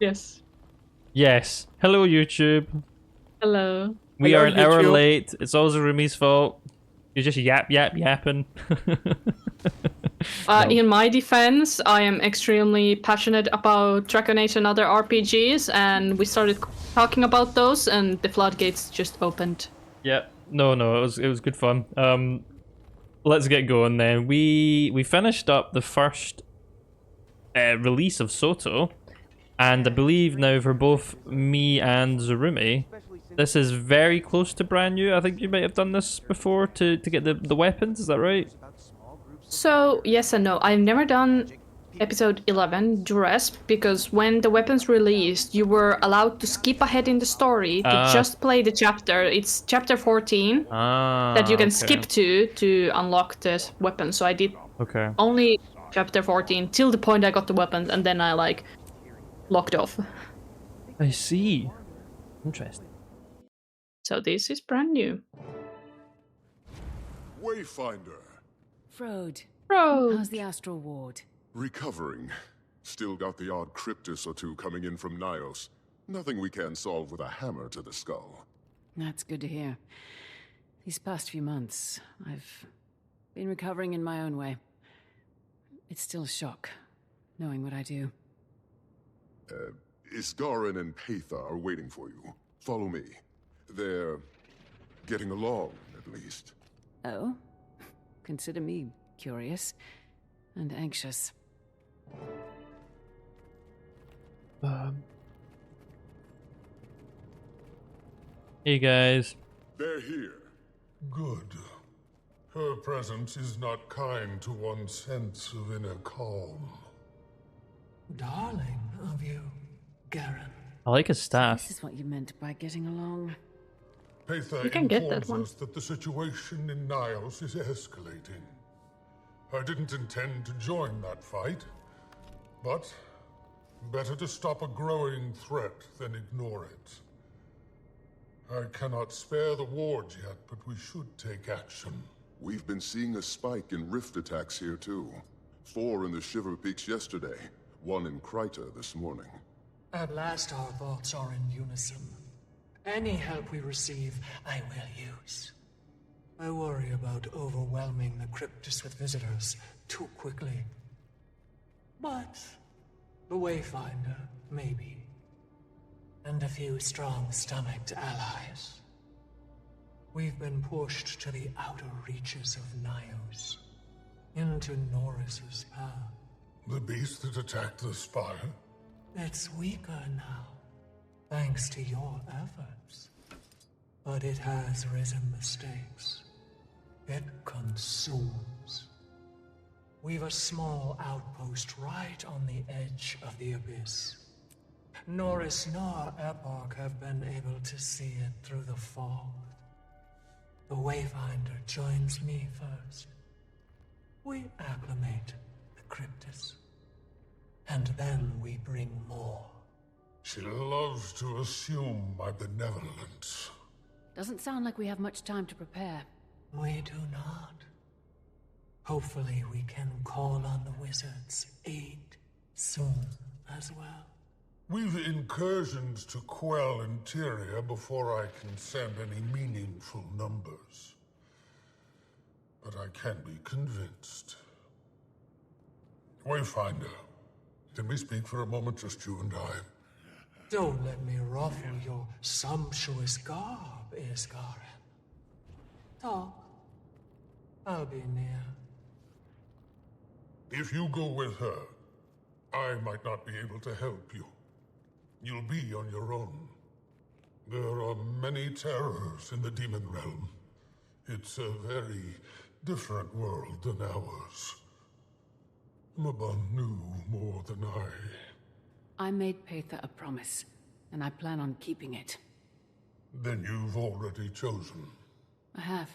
Yes. Yes. Hello, YouTube. Hello. We Hello, are an hour YouTube. late. It's always Rumi's fault. You're just yapping. No. In my defense, I am extremely passionate about Dragon Age and other RPGs, and we started talking about those, and the floodgates just opened. Yeah. No, it was good fun. Let's get going then. We finished up the first release of Soto, and I believe now for both me and Zarumi, this is very close to brand new. I think you might have done this before to get the weapons. Is that right? So, yes and no. I've never done episode 11, Duress, because when the weapons released, you were allowed to skip ahead in the story to just play the chapter. It's chapter 14 that you can Okay. skip to unlock the weapon. So I did Okay. only chapter 14 till the point I got the weapons, and then I locked off. I see. Interesting. So this is brand new. Wayfinder. Frode, Bro. how's the Astral Ward? Recovering. Still got the odd cryptus or two coming in from Nios. Nothing we can't solve with a hammer to the skull. That's good to hear. These past few months, I've been recovering in my own way. It's still a shock, knowing what I do. Isgarin and Patha are waiting for you. Follow me. They're getting along, at least. Oh? Consider me curious and anxious. Hey guys. They're here. Good. Her presence is not kind to one's sense of inner calm. Darling of you, Garen. I like his staff. This is what you meant by getting along. Patha You can get that informs one. us that the situation in Nios is escalating. I didn't intend to join that fight, but better to stop a growing threat than ignore it. I cannot spare the wards yet, but we should take action. We've been seeing a spike in rift attacks here, too. 4 in the Shiver Peaks yesterday, 1 in Kryta this morning. At last our thoughts are in unison. Any help we receive, I will use. I worry about overwhelming the Cryptus with visitors too quickly. But the Wayfinder, maybe. And a few strong-stomached allies. We've been pushed to the outer reaches of Nios, into Norris's path. The beast that attacked the spire? It's weaker now, thanks to your efforts. But it has risen the stakes. It consumes. We've a small outpost right on the edge of the abyss. Norris nor Epoch have been able to see it through the fog. The Wayfinder joins me first. We acclimate the Cryptus. And then we bring more. She loves to assume my benevolence. Doesn't sound like we have much time to prepare. We do not. Hopefully we can call on the wizard's aid soon as well. We've incursions to quell interior before I can send any meaningful numbers. But I can't be convinced. Wayfinder, can we speak for a moment, just you and I? Don't let me ruffle your sumptuous garb, Isgarin. Talk. I'll be near. If you go with her, I might not be able to help you. You'll be on your own. There are many terrors in the demon realm. It's a very different world than ours. Mabon knew more than I made Patha a promise, and I plan on keeping it. Then you've already chosen. I have.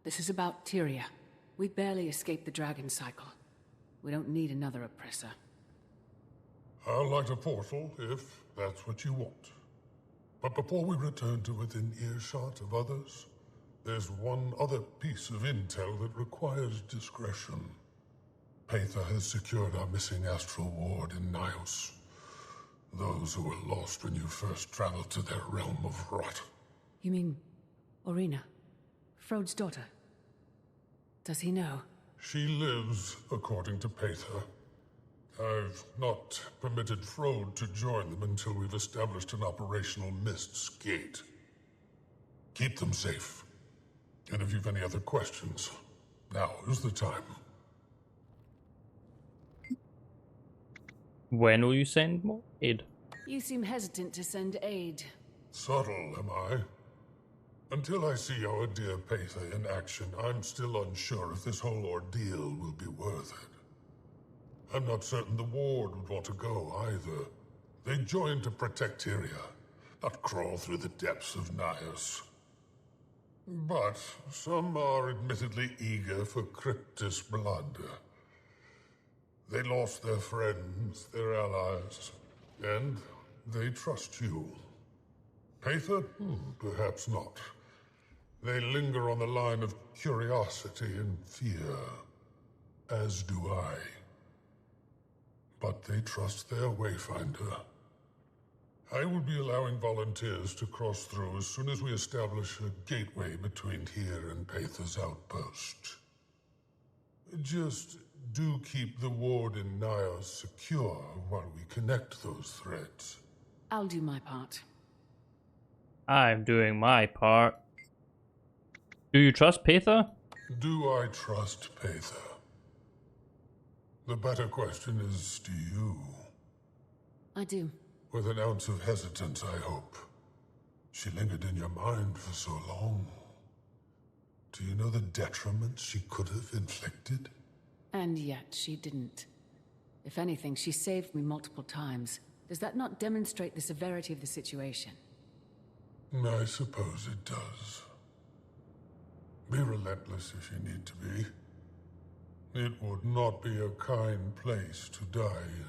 This is about Tyria. We barely escaped the dragon cycle. We don't need another oppressor. I'll light a portal, if that's what you want. But before we return to within earshot of others, there's one other piece of intel that requires discretion. Patha has secured our missing astral ward in Nios. Those who were lost when you first traveled to their realm of rot. You mean Orina? Frode's daughter? Does he know? She lives, according to Pather. I've not permitted Frode to join them until we've established an operational Mist's Gate. Keep them safe. And if you've any other questions, now is the time. When will you send more aid? You seem hesitant to send aid. Subtle, am I? Until I see our dear Pather in action, I'm still unsure if this whole ordeal will be worth it. I'm not certain the Ward would want to go either. They joined to protect Tyria, not crawl through the depths of Nios. But some are admittedly eager for Cryptus blood. They lost their friends, their allies, and they trust you. Pather? Perhaps not. They linger on the line of curiosity and fear, as do I. But they trust their Wayfinder. I will be allowing volunteers to cross through as soon as we establish a gateway between here and Pather's outpost. Just do keep the Ward in Nios secure while we connect those threads. I'll do my part. I'm doing my part. Do you trust Pather? Do I trust Pather? The better question is, do you? I do. With an ounce of hesitance, I hope. She lingered in your mind for so long. Do you know the detriment she could have inflicted? And yet she didn't. If anything, she saved me multiple times. Does that not demonstrate the severity of the situation? I suppose it does. Be relentless if you need to be. It would not be a kind place to die in.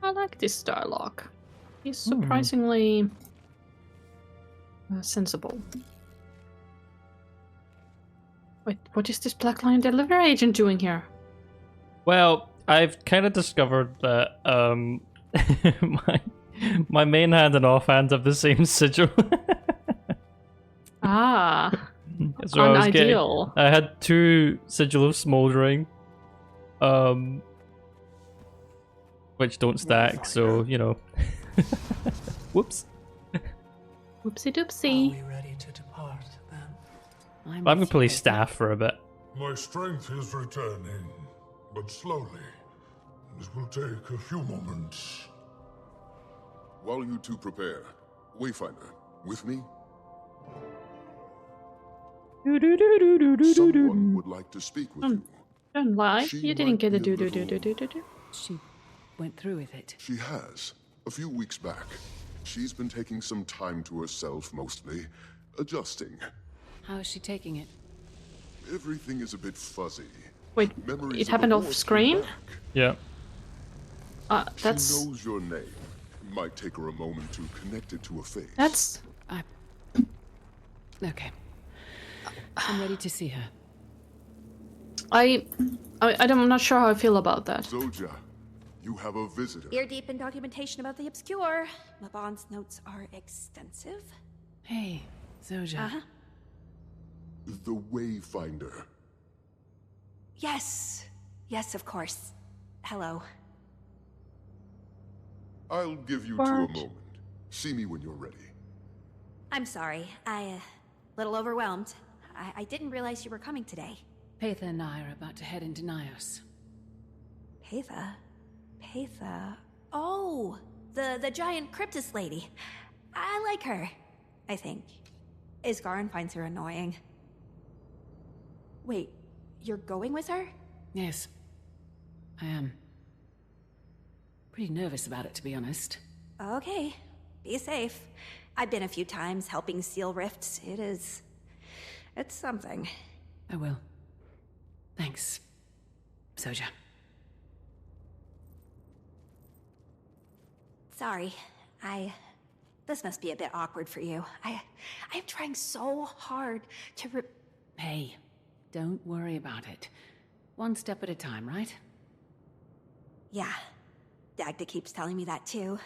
I like this dialogue. He's surprisingly sensible. Wait, what is this Black Lion delivery agent doing here? Well, I've kind of discovered that my main hand and offhand have the same sigil. Ah, So I was unideal. I had two sigil of smoldering, which don't stack. So you know, whoops. Whoopsie Are doopsie. we ready to depart, then? I'm gonna with play you, staff for a bit. My strength is returning, but slowly. This will take a few moments. While you two prepare, Wayfinder, with me? Someone would like to speak with you. Don't lie. She You didn't might get a be a do do do little- do do do. She went through with it. She has. A few weeks back. She's been taking some time to herself, mostly. Adjusting. How is she taking it? Everything is a bit fuzzy. Wait, Memories it of happened the off war screen? come back. Yeah. That's She knows your name. Might take her a moment to connect it to a face. that's Okay. I'm ready to see her. I'm not sure how I feel about that. Zoja, you have a visitor. Ear deep in documentation about the obscure. Laban's notes are extensive. Hey, Zoja. Uh-huh. The Wayfinder. Yes. Yes, of course. Hello. I'll give you two a What? moment. See me when you're ready. I'm sorry. Little overwhelmed. I didn't realize you were coming today. Patha and I are about to head into Nios. Patha? Patha? Oh! The giant Cryptus lady. I like her, I think. Isgarin finds her annoying. Wait, you're going with her? Yes, I am. Pretty nervous about it, to be honest. Okay. Be safe. I've been a few times helping seal rifts. It's something. I will. Thanks, Zoja. Sorry. This must be a bit awkward for you. I'm trying so hard to Hey, don't worry about it. One step at a time, right? Yeah. Dagda keeps telling me that too.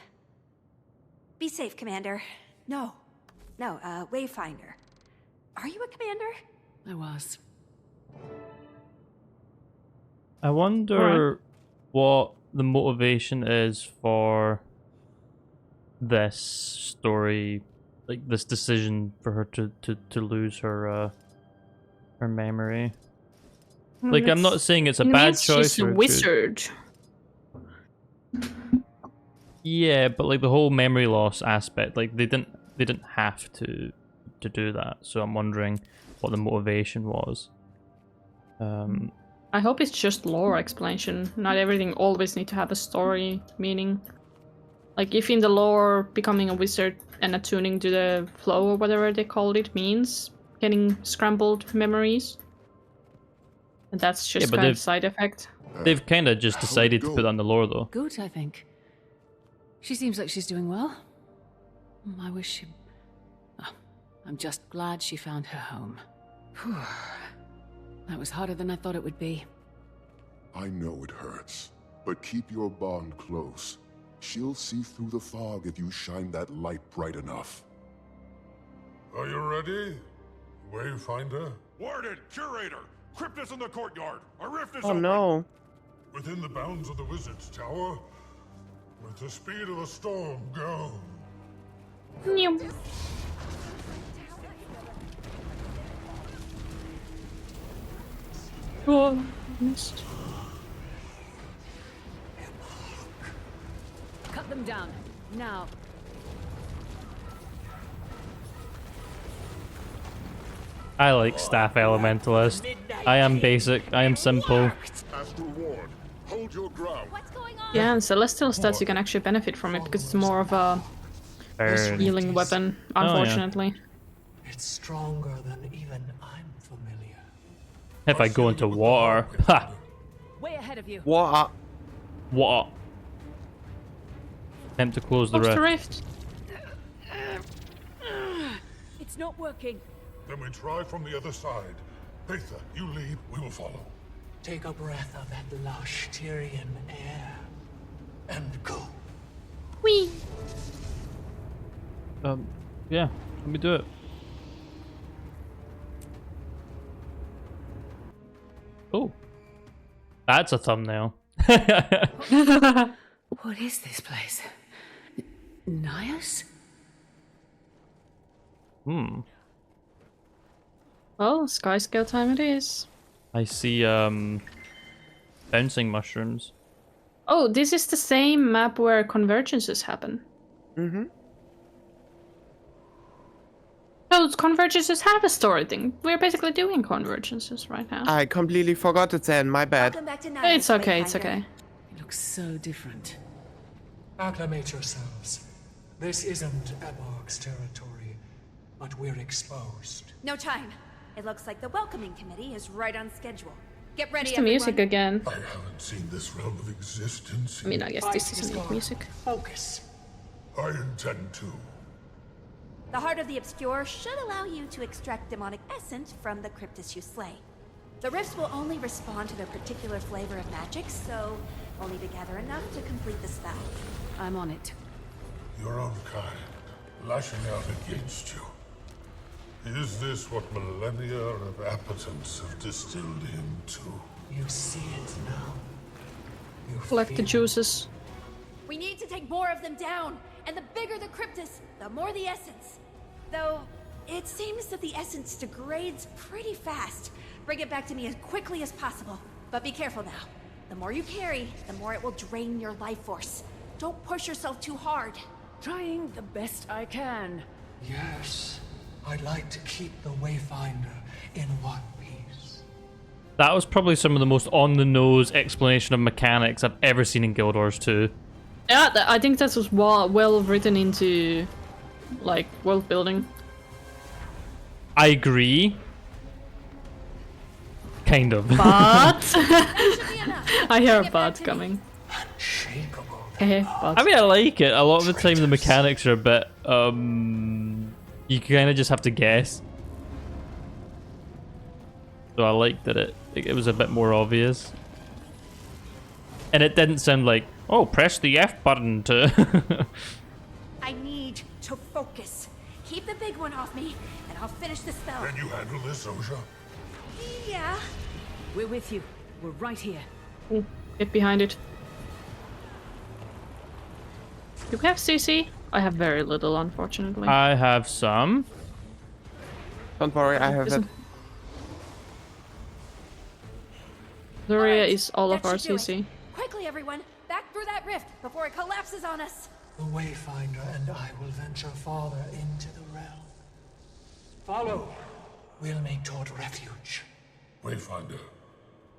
Be safe, Commander. No, Wayfinder. Are you a commander? I was. I wonder what the motivation is for this story, like this decision for her to lose her her memory. Like, I'm not saying it's a It bad means choice. she's a or a good- wizard. Yeah, but like the whole memory loss aspect, like they didn't have to do that. So I'm wondering what the motivation was. I hope it's just lore explanation. Not everything always need to have a story meaning. Like if in the lore becoming a wizard and attuning to the flow or whatever they called it means getting scrambled memories. And that's just but kind of they've- side effect. They've kind of just How'd it decided to go? put on the lore though. Good, I think. She seems like she's doing well. I wish she... Oh, I'm just glad she found her home. Whew. That was harder than I thought it would be. I know it hurts, but keep your bond close. She'll see through the fog if you shine that light bright enough. Are you ready, Wayfinder? Warden, Curator, Cryptus in the courtyard. A rift is Oh open. no. Within the bounds of the Wizard's Tower, with the speed of a storm, go. Oh, missed. Cut them down. Now. I like staff elementalist. I am basic. I am simple. Astral Ward, hold your ground. What's going on? Yeah, and celestial stats you can actually benefit from it because it's more of a Burn. healing weapon, yeah. unfortunately. It's stronger than even I'm familiar. If I go into water, ha! Way ahead of you. What? What? Attempt to close the What's rift. the rift? It's not working. Then we try from the other side. Patha, you lead, we will follow. Take a breath of that lush Tyrian air. And go. Whee! Yeah, let me do it. Oh, that's a thumbnail. What is this place? Nias? Well, sky scale time it is. I see bouncing mushrooms. Oh, this is the same map where convergences happen. Mm-hmm. So convergences have a story thing. We're basically doing convergences right now. I completely forgot it then, my bad. Welcome back to Nias, It's okay, it's Wayfinder. okay. It looks so different. Acclimate yourselves. This isn't Eborg's territory, but we're exposed. No time. It looks like the welcoming committee is right on schedule. Get ready, It's the music everyone. again. I haven't seen this realm of existence. I mean, I guess this isn't Isgard, music. Focus. I intend to. The Heart of the Obscure should allow you to extract demonic essence from the Cryptus you slay. The rifts will only respond to their particular flavor of magic, so we'll need to gather enough to complete the spell. I'm on it. Your own kind, lashing out against you. Is this what millennia of appetence have distilled him to? You see it now. You Collect the feel juices. We need to take more of them down, and the bigger the Cryptus, the more the essence. Though, it seems that the essence degrades pretty fast. Bring it back to me as quickly as possible. But be careful now. The more you carry, the more it will drain your life force. Don't push yourself too hard. Trying the best I can. Yes. I'd like to keep the Wayfinder in one piece. That was probably some of the most on-the-nose explanation of mechanics I've ever seen in Guild Wars 2. Yeah, I think that was well written into, like, world building. I agree. Kind of. But I hear a Bring it back but to me. coming. Unshakable. But I mean, I like it. A lot of the time, the mechanics are a bit, you kind of just have to guess. So I liked that it was a bit more obvious. And it didn't sound like, Oh, press the F button to... I need to focus. Keep the big one off me, and I'll finish the spell. Can you handle this, Zosha? Yeah. We're with you. We're right here. Ooh, get behind it. Do we have CC? I have very little, unfortunately. I have some. Don't worry, I have it. Isn't- Luria Alright, is all of that our should do it. CC. Quickly, everyone, back through that rift before it collapses on us. The Wayfinder and I will venture farther into the realm. Follow. We'll make toward refuge. Wayfinder,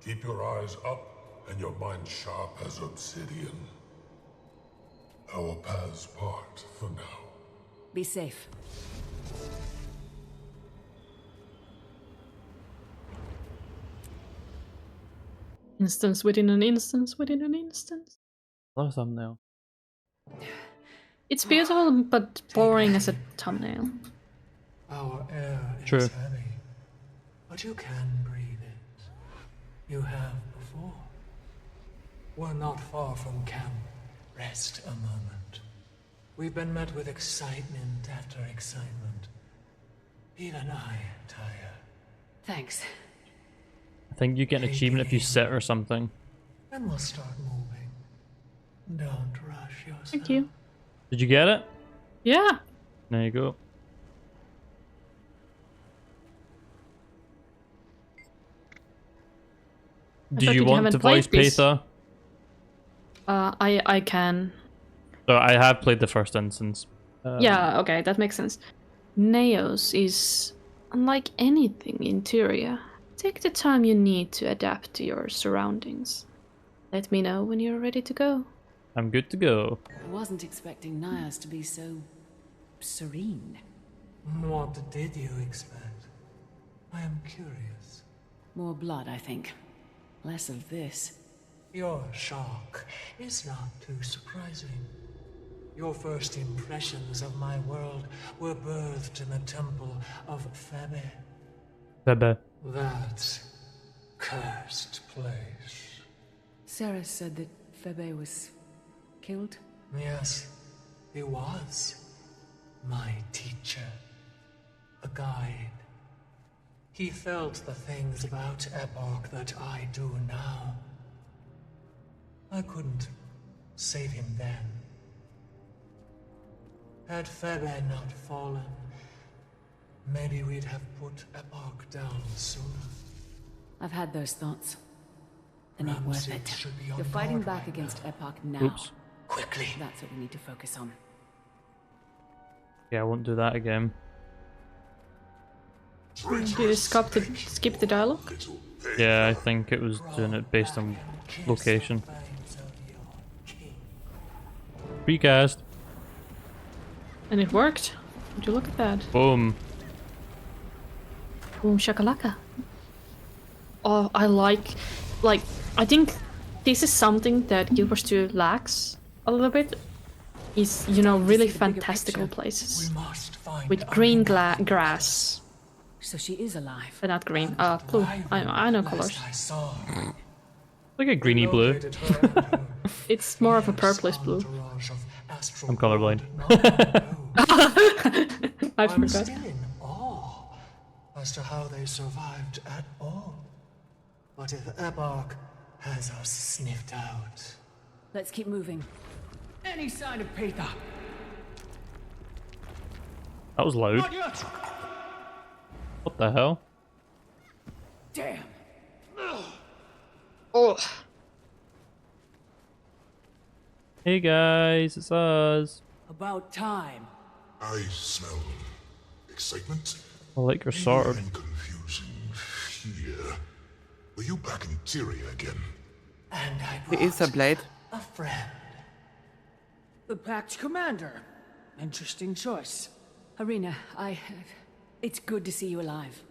keep your eyes up and your mind sharp as obsidian. Our paths part for now. Be safe. Instance within an instance within an instance. Another thumbnail. It's beautiful, but boring as a thumbnail. Our air is True. heavy, but you can breathe it. You have before. We're not far from camp. Rest a moment. We've been met with excitement after excitement. Even I tire. Thanks. I think you get an achievement if you sit or something. Then we'll start moving. Don't rush yourself. Thank you. Did you get it? Yeah. There you go. Do thought you you want haven't to voice played this. Peter? I can. So I have played the first instance. Yeah, okay, that makes sense. Neos is unlike anything in Tyria. Take the time you need to adapt to your surroundings. Let me know when you're ready to go. I'm good to go. I wasn't expecting Nias to be so serene. What did you expect? I am curious. More blood, I think. Less of this. Your shock is not too surprising. Your first impressions of my world were birthed in the temple of Febe. Bebe. That cursed place. Sarah said that Febe was killed? Yes, he was. My teacher. A guide. He felt the things about Epoch that I do now. I couldn't save him then. Had Febe not fallen, maybe we'd have put Epoch down sooner. I've had those thoughts. They're not worth Ramsay it. should be on You're fighting guard back right against now. Epoch now. Oops. Quickly. That's what we need to focus on. Yeah, I won't do that again. Did you skip the dialogue? Yeah, I think it was doing it based on location. Recast. And it worked. Would you look at that? Boom. Boom shakalaka. Oh, I like, I think this is something that Guild Wars 2 lacks a little bit. Is, you know, really See the bigger fantastical picture. places. We must find With green Arena. grass. So she is alive. But not green, blue. I know colors. Last I saw her, Like a greeny blue. located her and her It's more of a fierce purplish blue. entourage of astral I'm colorblind. knows. I I'm forgot. still in awe as to how they survived at all. But if Epoch has us sniffed out, Let's keep moving. Any sign of Peter? That was loud. Not yet! What the hell? Damn! Oh. Hey guys, it's us. About time. I smell excitement. I like your Maybe sword. I'm confusing fear. Were you back in Tyria again? and I It is a brought blade. a friend. The Pact Commander. Interesting choice. Harina, it's good to see you alive.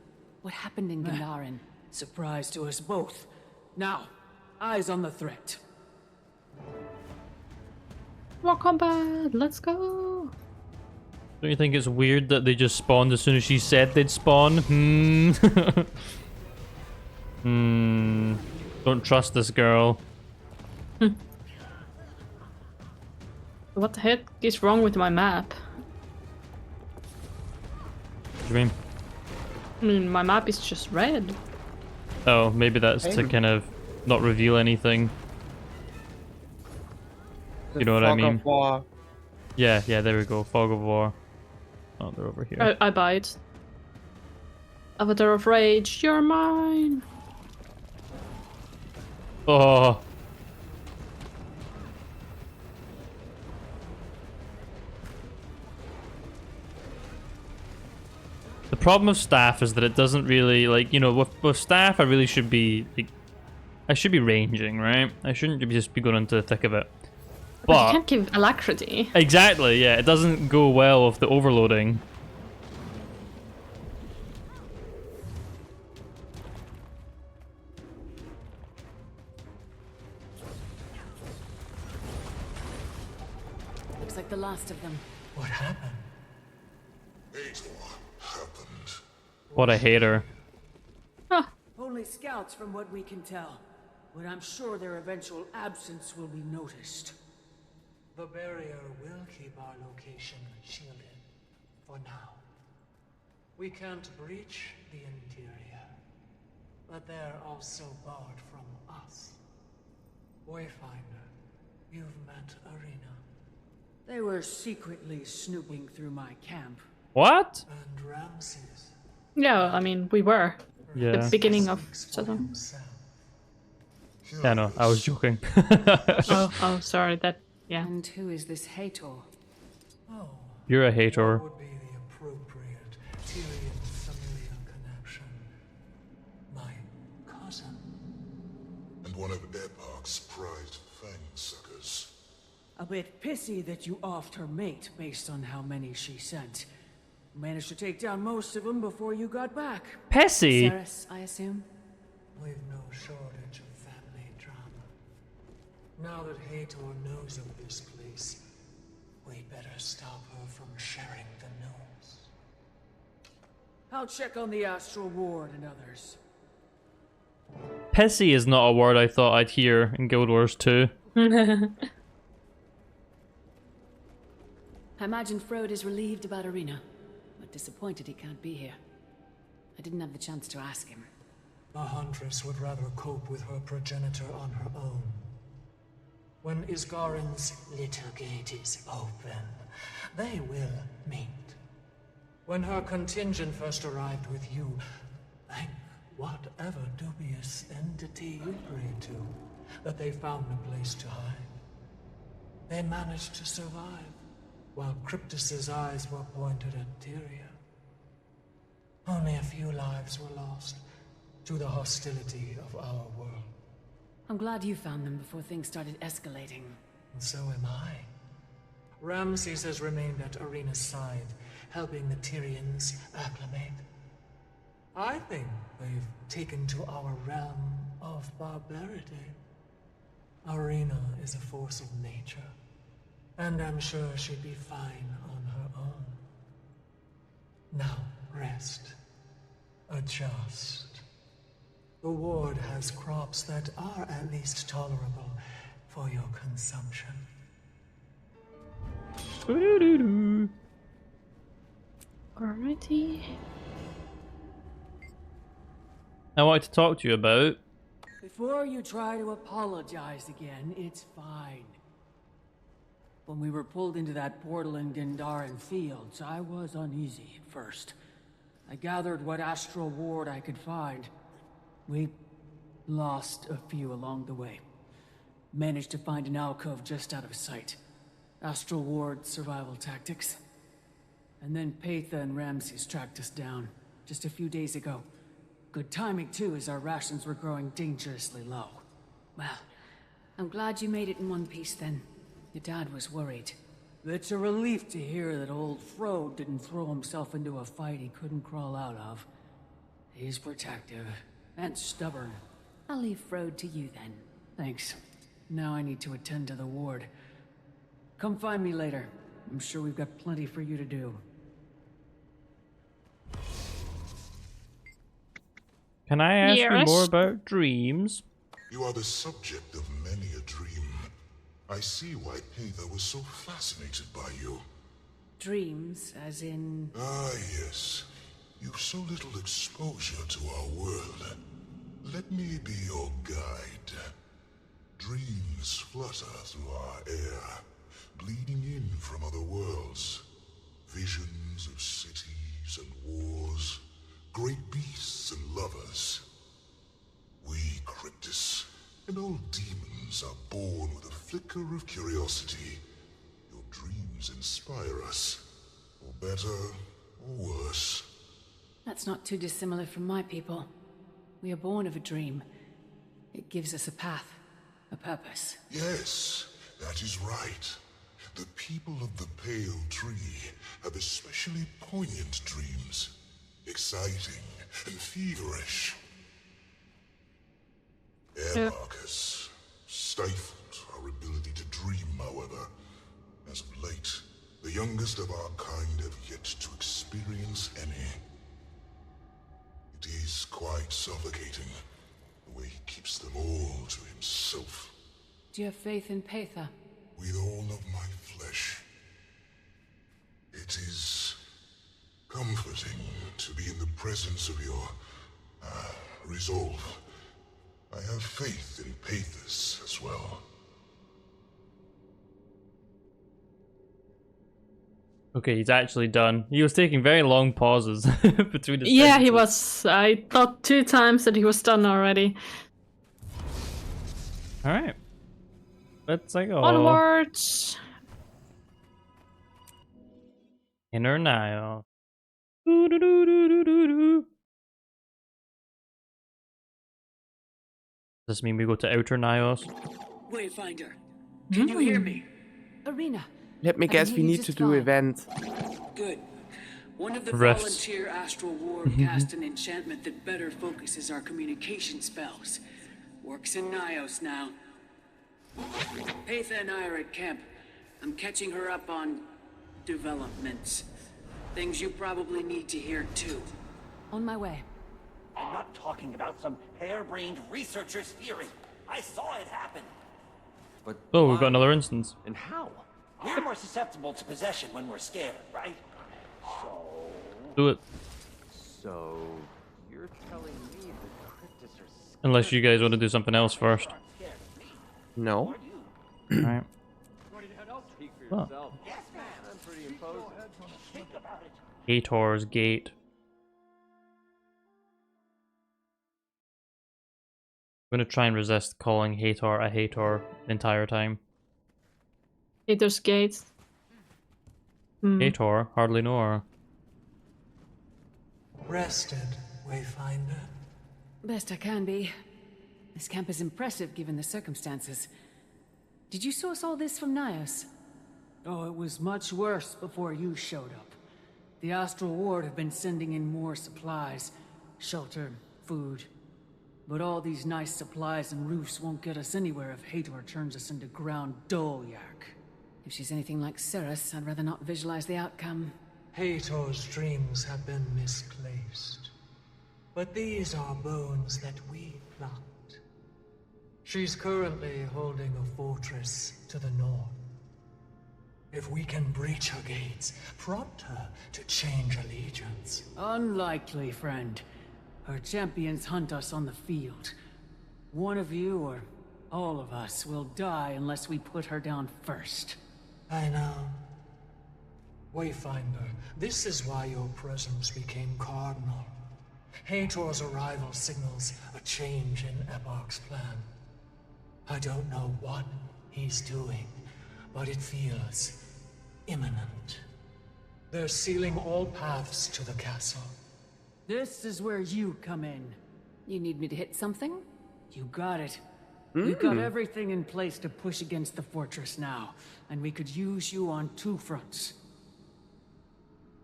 What happened in Gandharan? Surprise to us both. Now, eyes on the threat. More combat, let's go. Don't you think it's weird that they just spawned as soon as she said they'd spawn? Don't trust this girl. What the heck is wrong with my map? What do you mean? I mean, my map is just red. Oh, maybe that's to kind of not reveal anything. You know what I Fog mean? of War. Yeah, there we go. Fog of War. Oh, they're over here. I buy it. Avatar of Rage, you're mine! Oh. The problem with staff is that it doesn't really, like, you know, with staff I really should be, like, I should be ranging, right? I shouldn't just be going into the thick of it. But But you can't give alacrity. exactly, yeah, it doesn't go well with the overloading. Looks like the last of them. What happened? Hator happened. What a hater. Only scouts from what we can tell, but I'm sure their eventual absence will be noticed. The barrier will keep our location shielded for now. We can't breach the interior, but they're also barred from us. Wayfinder, you've met Arena They were secretly snooping through my camp. What? and Ramses. Yeah, I mean, we were. Yeah. The beginning of Speaks for Sodom. himself. Yeah, no, I was joking. Oh, sorry, that, yeah. And who is this Hator? Oh, You're a hater. what would be the appropriate Tyrian familiar connection? My cousin. And one of Epoch's prized fangsuckers. A bit pissy that you offed her mate based on how many she sent. Managed to take down most of them before you got back. Pessy? Ceres, I assume? We've no shortage of family drama. Now that Hator knows of this place, we'd better stop her from sharing the news. I'll check on the Astral Ward and others. Pessy is not a word I thought I'd hear in Guild Wars 2. I imagine Frode is relieved about Arena, but disappointed he can't be here. I didn't have the chance to ask him. The Huntress would rather cope with her progenitor on her own. When Isgarin's little gate is open, they will meet. When her contingent first arrived with you, thank whatever dubious entity you prayed to, that they found a place to hide. They managed to survive, while Cryptus's eyes were pointed at Tyria. Only a few lives were lost to the hostility of our world. I'm glad you found them before things started escalating. And so am I. Ramses has remained at Arena's side, helping the Tyrians acclimate. I think they've taken to our realm of barbarity. Arena is a force of nature, and I'm sure she'd be fine on her own. Now, rest. Adjust. The ward has crops that are at least tolerable for your consumption. Alrighty. I wanted to talk to you about. Before you try to apologize again, it's fine. When we were pulled into that portal in Gendaran Fields, I was uneasy at first. I gathered what Astral Ward I could find. We lost a few along the way. Managed to find an alcove just out of sight. Astral Ward survival tactics. And then Paitha and Ramses tracked us down, just a few days ago. Good timing too, as our rations were growing dangerously low. Well, I'm glad you made it in one piece then. Your dad was worried. It's a relief to hear that old Frode didn't throw himself into a fight he couldn't crawl out of. He's protective and stubborn. I'll leave Frode to you then. Thanks. Now I need to attend to the ward. Come find me later. I'm sure we've got plenty for you to do. Can I ask you Yes. more about dreams? You are the subject of many a dream. I see why Peitha was so fascinated by you. Dreams, as in... Ah, yes. You've so little exposure to our world. Let me be your guide. Dreams flutter through our air, bleeding in from other worlds. Visions of cities and wars, great beasts and lovers. We, Cryptus, and all demons are born with a flicker of curiosity. Your dreams inspire us, or better, or worse. That's not too dissimilar from my people. We are born of a dream. It gives us a path, a purpose. Yes, that is right. The people of the Pale Tree have especially poignant dreams. Exciting and feverish. Air markers stifled our ability to dream, however. As of late, the youngest of our kind have yet to experience any. It is quite suffocating, the way he keeps them all to himself. Do you have faith in Peitha? With all of my flesh. It is comforting to be in the presence of your resolve. I have faith in Peithus as well. Okay, he's actually done. He was taking very long pauses between his Yeah, he sentences. was. I thought 2 times that he was done already. Alright. Let's go. Onwards. Inner Nile. Does this mean we go to Outer Nios? Wayfinder, can you hear me? Arena. Let me guess, we need to do event. Good. One of the Rest. volunteer Astral Ward cast an enchantment that better focuses our communication spells. Works in Nios now. Peitha and I are at camp. I'm catching her up on developments. Things you probably need to hear too. On my way. I'm not talking about some harebrained researcher's theory. I saw it happen. But Oh, we've got another instance. and how? We're more susceptible to possession when we're scared, right? Do it. So you're telling me the Cryptus are Unless you guys want to do something else first. No. Alright. speak for Huh. yourself? Yes, man. I'm pretty imposing. Think about it. Hator's Gate. I'm gonna try and resist calling Hator a Hator the entire time. Hater's Gate. Hator, hardly know her. Rested, Wayfinder. Best I can be. This camp is impressive given the circumstances. Did you source all this from Nios? Oh, it was much worse before you showed up. The Astral Ward have been sending in more supplies. Shelter, food. But all these nice supplies and roofs won't get us anywhere if Hator turns us into ground Dolyak. If she's anything like Cirrus, I'd rather not visualize the outcome. Hator's dreams have been misplaced. But these are bones that we plucked. She's currently holding a fortress to the north. If we can breach her gates, prompt her to change allegiance. Unlikely, friend. Her champions hunt us on the field. One of you, or all of us, will die unless we put her down first. I know. Wayfinder, this is why your presence became cardinal. Hator's arrival signals a change in Epoch's plan. I don't know what he's doing, but it feels imminent. They're sealing all paths to the castle. This is where you come in. You need me to hit something? You got it. We've got everything in place to push against the fortress now, and we could use you on 2 fronts.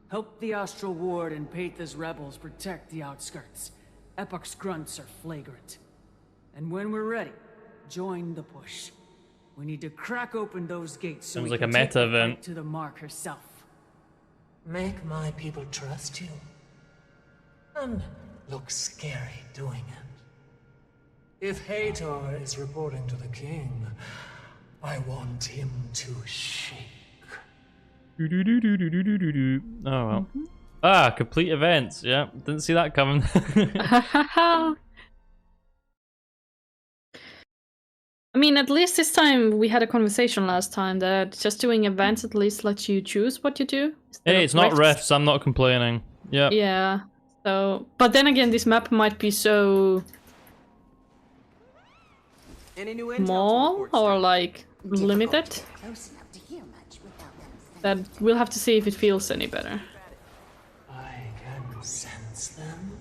Help the Astral Ward and Peitha's rebels protect the outskirts. Epoch's grunts are flagrant. And when we're ready, join the push. We need to crack open those gates so Sounds we like can a take meta the fight event. to the Mark herself. Make my people trust you. And look scary doing it. If Hator is reporting to the king, I want him to shake. Oh well. Ah, complete events. Yeah, didn't see that coming. I mean, at least this time we had a conversation last time that just doing events at least lets you choose what you do. Hey, it's not rifts. I'm not complaining. Yeah. Yeah. So, but then again, this map might be so small or like limited that we'll have to see if it feels any better. I can sense them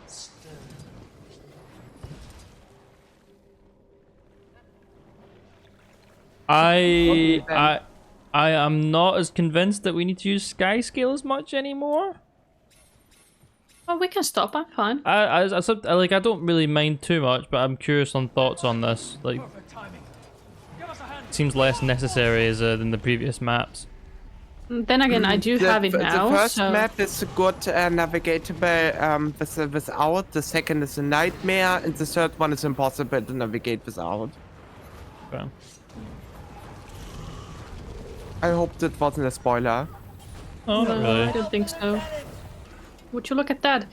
still. I am not as convinced that we need to use sky scale as much anymore. Oh, we can stop. I'm fine. I like I don't really mind too much, but I'm curious on thoughts on this. Like, seems less necessary as than the previous maps. Then again, I do have it now. The first so... map is good navigatable without. The second is a nightmare, and the third one is impossible to navigate without. Okay. I hope that wasn't a spoiler. Oh, not really. I don't think so. Would you look at that?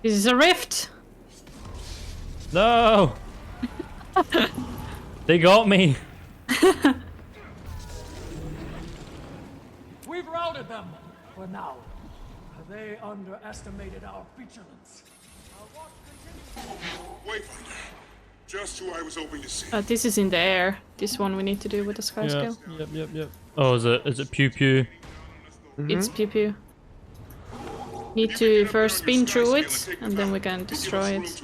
This is a rift. No. They got me. We've routed them for now. They underestimated our vigilance. Wayfinder. Just who I was hoping to see. This is in the air. This one we need to do with the sky scale. Yep. Oh, is it pew pew? It's pew pew. Need to first spin through it, and then we can destroy it.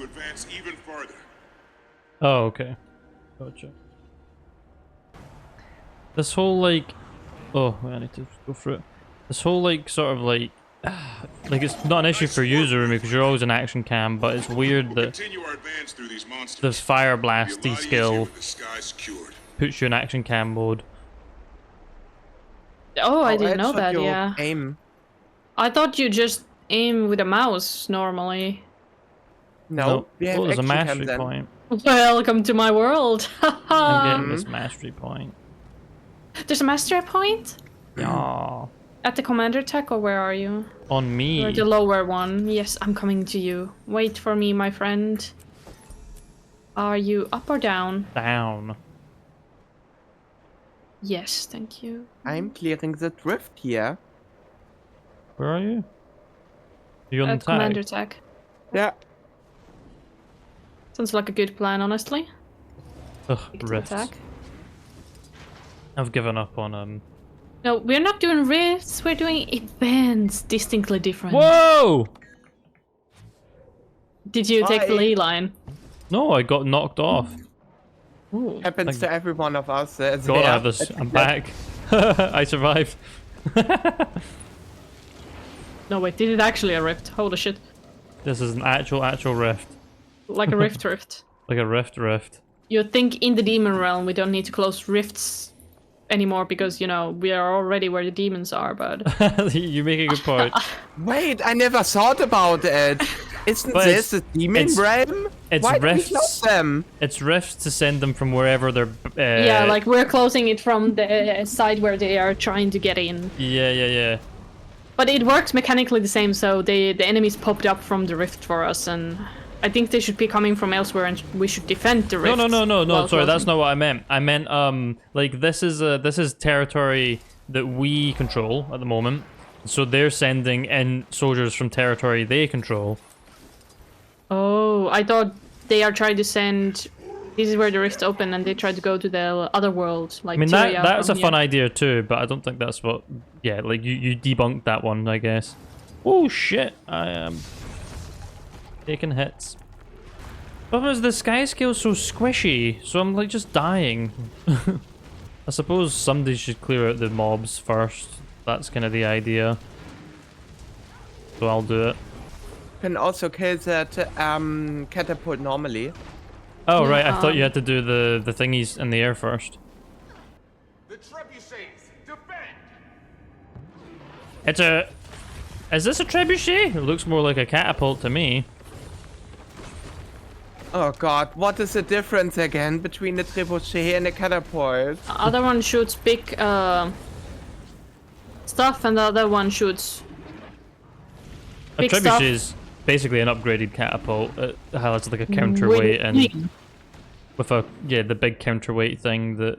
Oh, okay. Gotcha. This whole like, oh, I need to go through it. This whole like sort of like it's not an issue for you, Zurumi, because you're always in action cam, but it's weird that the fire blasty skill puts you in action cam mode. Oh, I didn't know that. Yeah. Aim. I thought you just aim with a mouse normally. No, we have there's a action mastery cam then. point. Welcome to my world. I'm getting this mastery point. There's a mastery point? Yeah. At the commander tech, or where are you? On me. Or the lower one. Yes, I'm coming to you. Wait for me, my friend. Are you up or down? Down. Yes, thank you. I'm clearing the drift here. Where are you? You on the tag? Commander tech. Yeah. Sounds like a good plan, honestly. Ugh, Take the rifts. attack. I've given up on No, we're not doing rifts, we're doing events. Distinctly different. Whoa! Did you take the ley line? No, I got knocked off. Ooh. Happens to every one of us. God, I have this. I'm back. I survived. No, wait, did it actually a rift? Holy shit. This is an actual rift. Like a rift. Like a rift. You'd think in the demon realm we don't need to close rifts anymore because, you know, we are already where the demons are, but... You make a good point. Wait, I never thought about it. Isn't But this a demon realm? It's Why do we rifts. close them? It's rifts to send them from wherever they're... yeah, like we're closing it from the side where they are trying to get in. Yeah. But it works mechanically the same, so the enemies popped up from the rift for us, and I think they should be coming from elsewhere, and we should defend the rift. No. while Sorry, that's closing. not what I meant. I meant like this is territory that we control at the moment. So they're sending in soldiers from territory they control. Oh, I thought they are trying to send... This is where the rift open, and they try to go to the other world, like I mean, Tyria that's a from fun here. idea too, but I don't think that's what... Yeah, like, you debunked that one, I guess. Oh, shit. I am... taking hits. Problem is, the sky scale's so squishy, so I'm, like, just dying. I suppose somebody should clear out the mobs first. That's kind of the idea. So I'll do it. Can also kill that catapult normally. Oh, right, I thought you had to do the thingies in the air first. The trebuchets, defend! It's a... Is this a trebuchet? It looks more like a catapult to me. Oh god, what is the difference again between the trebuchet and the catapult? The other one shoots big stuff, and the other one shoots A big trebuchet stuff. is basically an upgraded catapult. It has like a counterweight and with the big counterweight thing that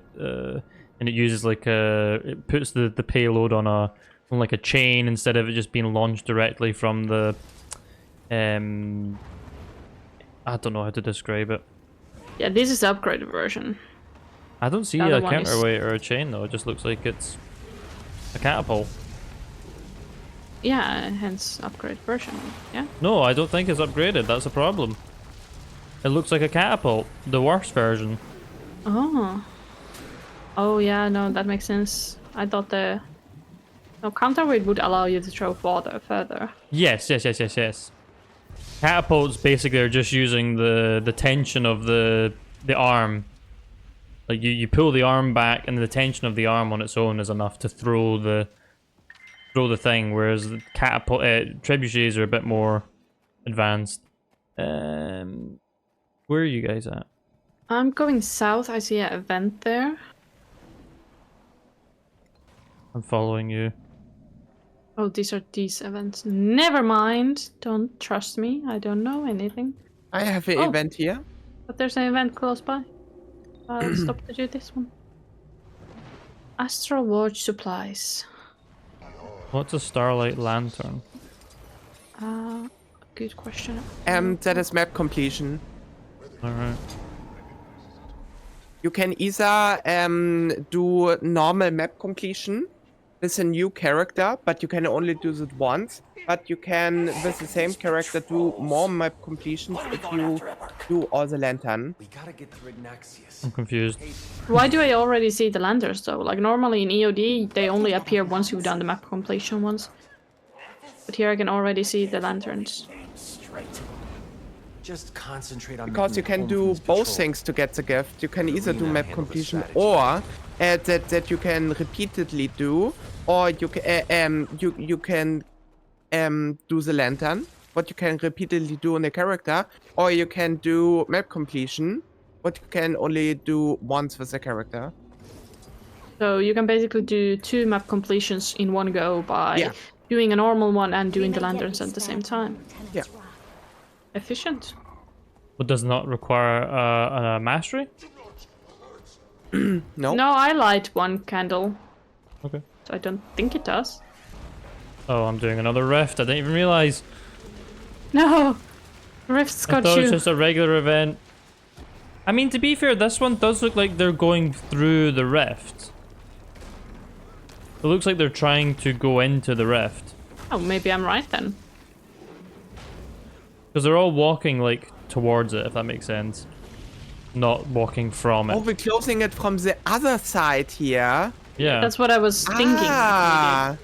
and it uses like it puts the payload on like a chain instead of it just being launched directly from the I don't know how to describe it. Yeah, this is the upgraded version. I don't see The a other one is- counterweight or a chain though. It just looks like it's a catapult. Yeah, hence upgrade version. Yeah. No, I don't think it's upgraded. That's a problem. It looks like a catapult, the worst version. Oh. Oh yeah, no, that makes sense. I thought the counterweight would allow you to throw further. Yes. Catapults basically are just using the tension of the arm. Like you pull the arm back, and the tension of the arm on its own is enough to throw the thing. Whereas the catapult trebuchets are a bit more advanced. Where are you guys at? I'm going south. I see an event there. I'm following you. Oh, these are these events. Never mind. Don't trust me. I don't know anything. I have an event here. But there's an event close by. I'll stop to do this one. Astral Watch supplies. What's a Starlight Lantern? Good question. That is map completion. Alright. You can either do normal map completion with a new character, but you can only do it once. But you can, with the same character, do more map completions if you do all the lantern. We gotta get through Ignaxius. I'm confused. Why do I already see the lanterns though? Like normally in EOD they only appear once you've done the map completion once. But here I can already see the lanterns. Just concentrate on Because you can do both things to get the gift. You can either do map completion or that you can repeatedly do, or you can you can do the lantern, what you can repeatedly do on the character, or you can do map completion, what you can only do once with the character. So you can basically do 2 map completions in one go by doing a normal one and doing the lanterns at the same time. Yeah. Efficient. But does not require a mastery? No. No, I light 1 candle. Okay. So I don't think it does. Oh, I'm doing another rift. I didn't even realize. No! Rift's I got thought it was you. just a regular event. I mean, to be fair, this one does look like they're going through the rift. It looks like they're trying to go into the rift. Oh, maybe I'm right then. Because they're all walking, like, towards it, if that makes sense. Not walking from it. Oh, we're closing it from the other side here. Yeah. That's what I was thinking. Ah.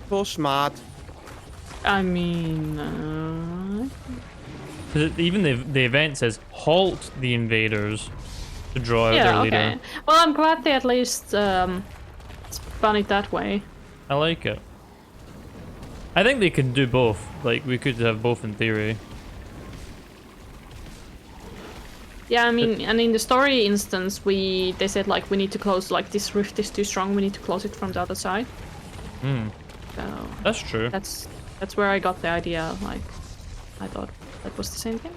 So smart. I mean... 'Cause even the event says, halt the invaders to draw out yeah, their okay. leader. Well, I'm glad they at least spun it that way. I like it. I think they can do both. Like, we could have both in theory. Yeah, I mean, and in the story instance, they said like we need to close, like this rift is too strong, we need to close it from the other side. Hmm. So That's true. that's where I got the idea. Like, I thought that was the same thing.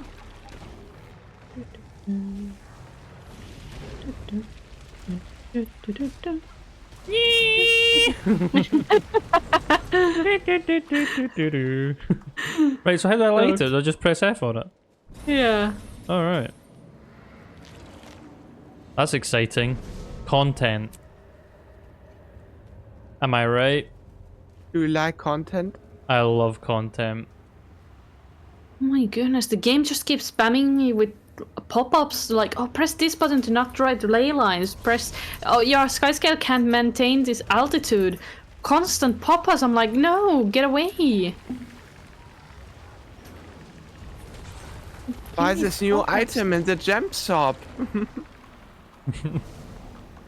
Right, so how do I light it? Do I just press F on it? Yeah. Alright. That's exciting. Content. Am I right? Do you like content? I love content. Oh my goodness, the game just keeps spamming me with pop-ups like, oh, press this button to not ride the ley lines. Press, oh, your skyscale can't maintain this altitude. Constant pop-ups. I'm like, no, get away. Buy this new item in the gem shop.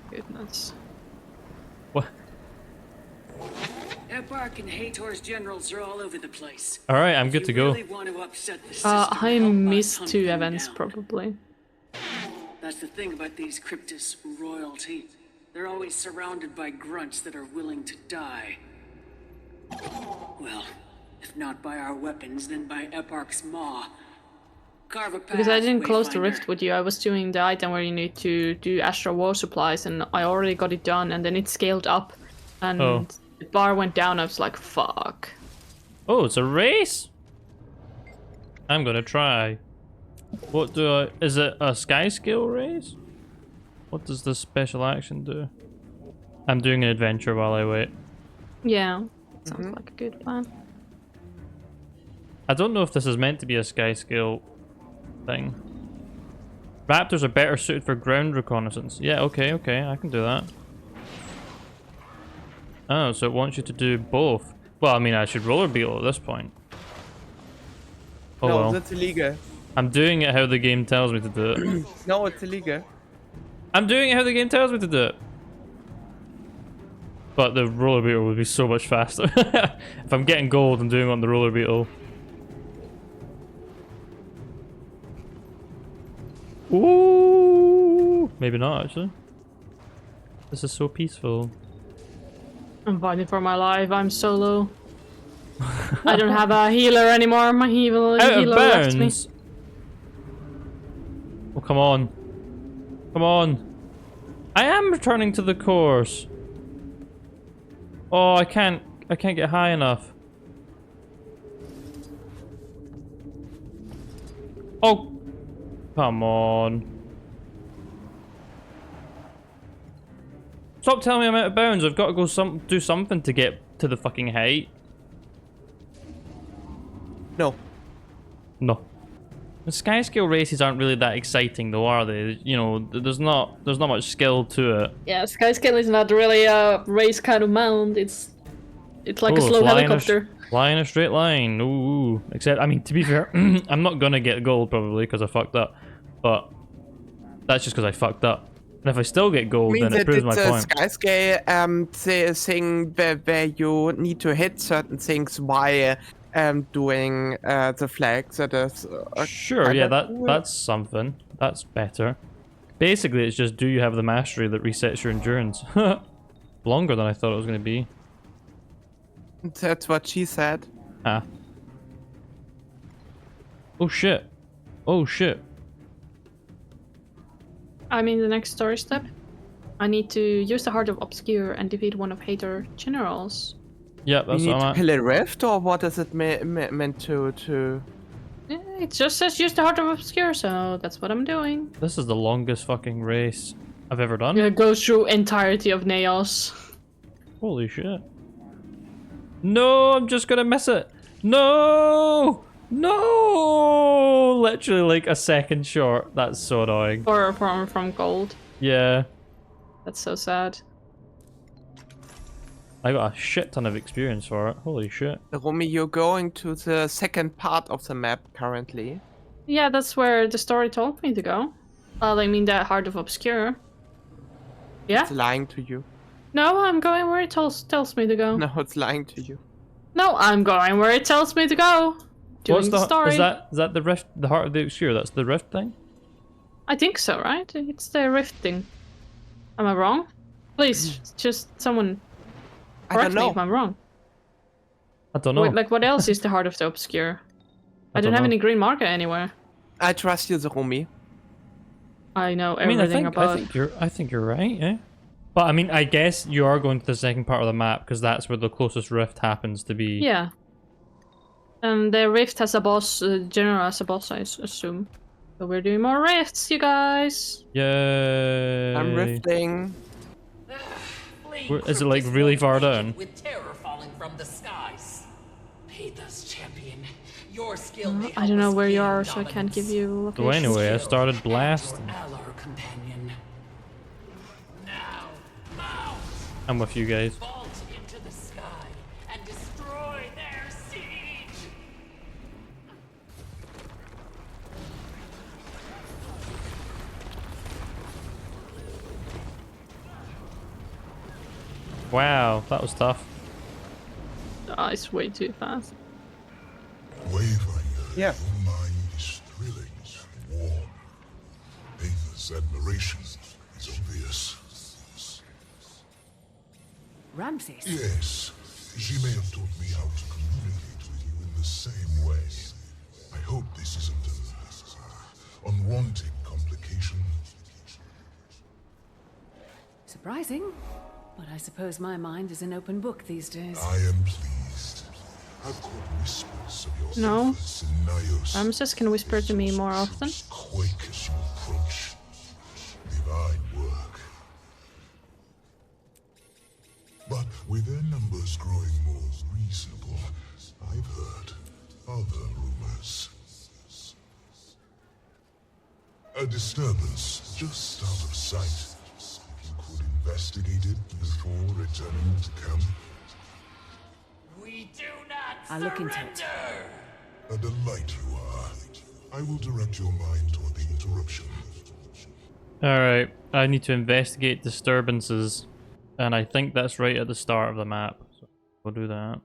Goodness. What? Eparch and Hator's generals are all over the place. All right, I'm good to go. Really want to upset the system, I help us missed hunt 2 them events down. probably. That's the thing about these Cryptus royalty. They're always surrounded by grunts that are willing to die. Well, if not by our weapons, then by Eparch's maw. Carve a path, Because I didn't close the Wayfinder. rift with you, I was doing the item where you need to do Astra War supplies, and I already got it done, and then it scaled up, and Oh. the bar went down. I was like, fuck. Oh, it's a race? I'm gonna try. What do I... Is it a sky scale race? What does this special action do? I'm doing an adventure while I wait. Yeah, sounds like a good plan. I don't know if this is meant to be a sky scale thing. Raptors are better suited for ground reconnaissance. Yeah, okay, I can do that. Oh, so it wants you to do both. Well, I mean, I should roller beetle at this point. Oh No, well. that's illegal. I'm doing it how the game tells me to do it. No, it's illegal. I'm doing it how the game tells me to do it. But the roller beetle would be so much faster. If I'm getting gold, I'm doing it on the roller beetle. Ooh, maybe not actually. This is so peaceful. I'm fighting for my life. I'm solo. I don't have a healer anymore. My healer Out of left me. bounds. Oh, come on. Come on. I am returning to the course. Oh, I can't get high enough. Oh, come on. Stop telling me I'm out of bounds. I've got to go do something to get to the fucking height. No. No. The sky scale races aren't really that exciting though, are they? You know, there's not much skill to it. Yeah, Skyscale is not really a race kind of mount. It's like a Oh, slow fly in helicopter. Fly in a straight line. Ooh. Except, I mean, to be fair, I'm not gonna get gold probably because I fucked up. But that's just because I fucked up. And if I still get gold, I mean, then it proves my it's a point. Skyscale thing where you need to hit certain things while doing the flag. That is Sure, kind yeah, of cool. that's something. That's better. Basically, it's just do you have the mastery that resets your endurance? Longer than I thought it was going to be. That's what she said. Ah. Oh shit. Oh shit. I mean, the next story step. I need to use the Heart of Obscure and defeat one of Hator generals. Yep, that's You need what to I'm at. kill a rift, or what is it meant to? It just says use the Heart of Obscure, so that's what I'm doing. This is the longest fucking race I've ever done. Yeah, go through entirety of Naos. Holy shit. No, I'm just gonna miss it. No! No! Literally like a second short. That's so annoying. Or from gold. Yeah. That's so sad. I got a shit ton of experience for it. Holy shit. Romy, you're going to the second part of the map currently. Yeah, that's where the story told me to go. I mean, the Heart of Obscure. Yeah? It's lying to you. No, I'm going where it tells me to go. No, it's lying to you. No, I'm going where it tells me to go. Doing What's the story. Is that the rift, the Heart of the Obscure? That's the rift thing? I think so, right? It's the rift thing. Am I wrong? Please, just someone I correct don't me know. if I'm wrong. I don't know. Wait, like, what else is the Heart of the Obscure? I don't don't have know. any green marker anywhere. I trust you, Romy. I know I mean, everything I about. think you're right, yeah. But I mean, I guess you are going to the second part of the map because that's where the closest rift happens to be. Yeah. And the rift has a boss, general as a boss, I assume. So we're doing more rifts, you guys. Yay. I'm rifting. Is it like really far down? With terror falling from the skies. Peter's champion. Your skill may I don't know help where us you gain are, so I can't give you So locations. anyway, I started blasting. Allar companion. Now, mount! I'm with you guys. Vault into the sky and destroy their siege. Wow, that was tough. dies way too fast. Wayfinder, Yeah. your mind is thrilling and warm. Aether's admiration is obvious. Ramses? Yes, she may have taught me how to communicate with you in the same way. I hope this isn't an unwanted complication. Surprising, but I suppose my mind is an open book these days. I am pleased. I've caught whispers of your No. efforts in Nyos. Ramses can whisper to me more often. Quake as you approach. Divine work. But with their numbers growing more reasonable, I've heard other rumors. A disturbance just out of sight. If you could investigate it before returning to camp. We do not I'll look into it. surrender! A delight you are. I will direct your mind toward the interruption. Alright, I need to investigate disturbances. And I think that's right at the start of the map. So we'll do that.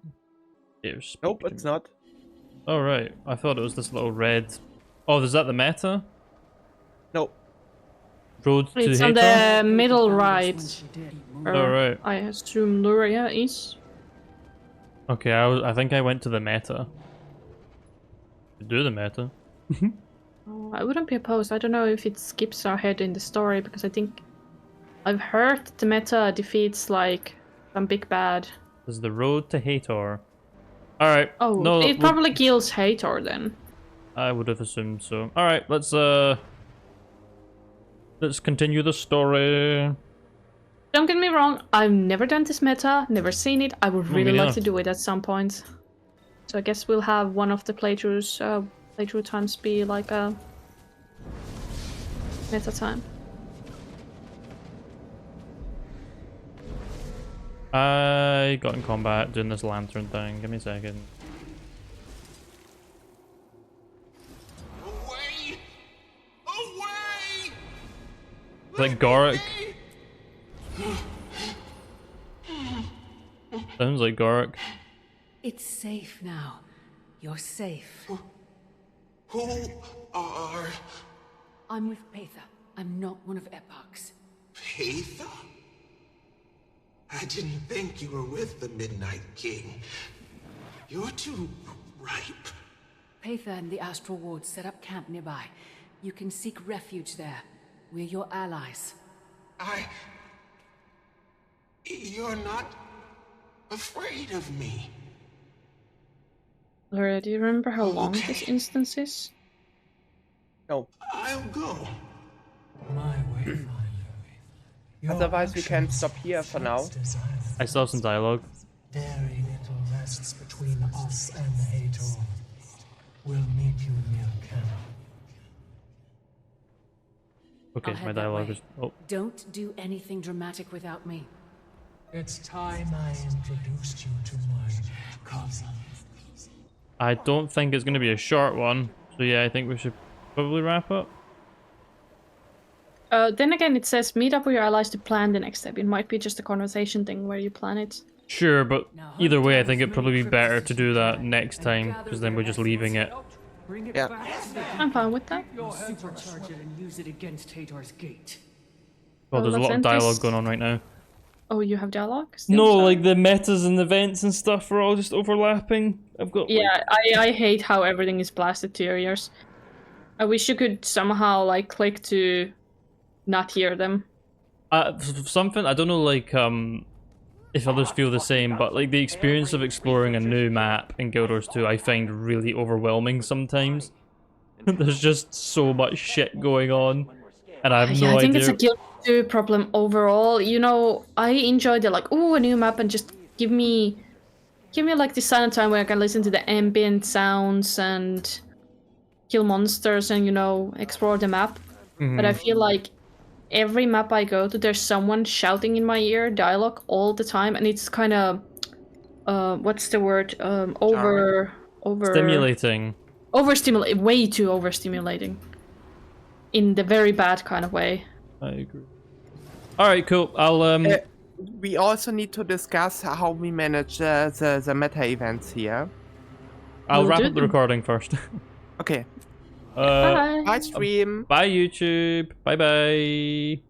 Here's Nope, it's not. Oh, right. I thought it was this little red. Oh, is that the meta? Nope. Road to It's on Hathor? the middle right. Oh, right. I assume Luria is. Okay, I think I went to the meta. Do the meta. Oh, I wouldn't be opposed. I don't know if it skips ahead in the story because I think I've heard the meta defeats like some big bad. This is the road to Hathor. Alright. Oh, no, it probably kills Hathor then. I would have assumed so. Alright, let's continue the story. Don't get me wrong, I've never done this meta, never seen it. I would No, really me like neither. to do it at some point. So I guess we'll have one of the playthrough times be like a meta time. I got in combat doing this lantern thing. Give me a second. Away! Away! Is that Gorik? Sounds like Gorik. It's safe now. You're safe. Who are I'm with Patha. I'm not one of Epoch's. Patha? I didn't think you were with the Midnight King. You're too ripe. Patha and the Astral Ward set up camp nearby. You can seek refuge there. We're your allies. You're not afraid of me. Laura, do you remember how long this instance is? No. I'll go. My Wayfinder. Your Otherwise, we can actions stop here for now. desire. I saw some dialogue. Very little rests between us and Hathor. We'll meet you near camp. Okay, I'll my head that dialogue way. is. Oh, Don't do anything dramatic without me. It's time I introduced you to my cousin. I don't think it's going to be a short one. So yeah, I think we should probably wrap up. Then again, it says meet up with your allies to plan the next step. It might be just a conversation thing where you plan it. Sure, but either way, I think it'd probably be better to do that next time, because then we're just leaving it. Yeah. I'm fine with that. Supercharge it and use it against Hator's gate. Well, there's a let's lot of end this. dialogue going on right now. Oh, you have dialogue? Still? No, Sorry. like the metas and events and stuff are all just overlapping. I've got. Yeah, I hate how everything is blasted to your ears. I wish you could somehow like click to not hear them. Something I don't know, like if others feel the same, but like the experience of exploring a new map in Guild Wars 2, I find really overwhelming sometimes. There's just so much shit going on, and I have Yeah, no I think idea. it's a Guild 2 problem overall. You know, I enjoy the like, oh, a new map, and just give me like the silent time where I can listen to the ambient sounds and kill monsters and, you know, explore the map. But I feel like every map I go to, there's someone shouting in my ear, dialogue all the time, and it's kind of, what's the word? Over Stimulating. overstimulate, way too overstimulating, in the very bad kind of way. I agree. All right, cool. I'll we also need to discuss how we manage the meta events here. I'll Will wrap do. up the recording first. Okay. uh, Bye. Bye, stream. Bye, YouTube. Bye bye.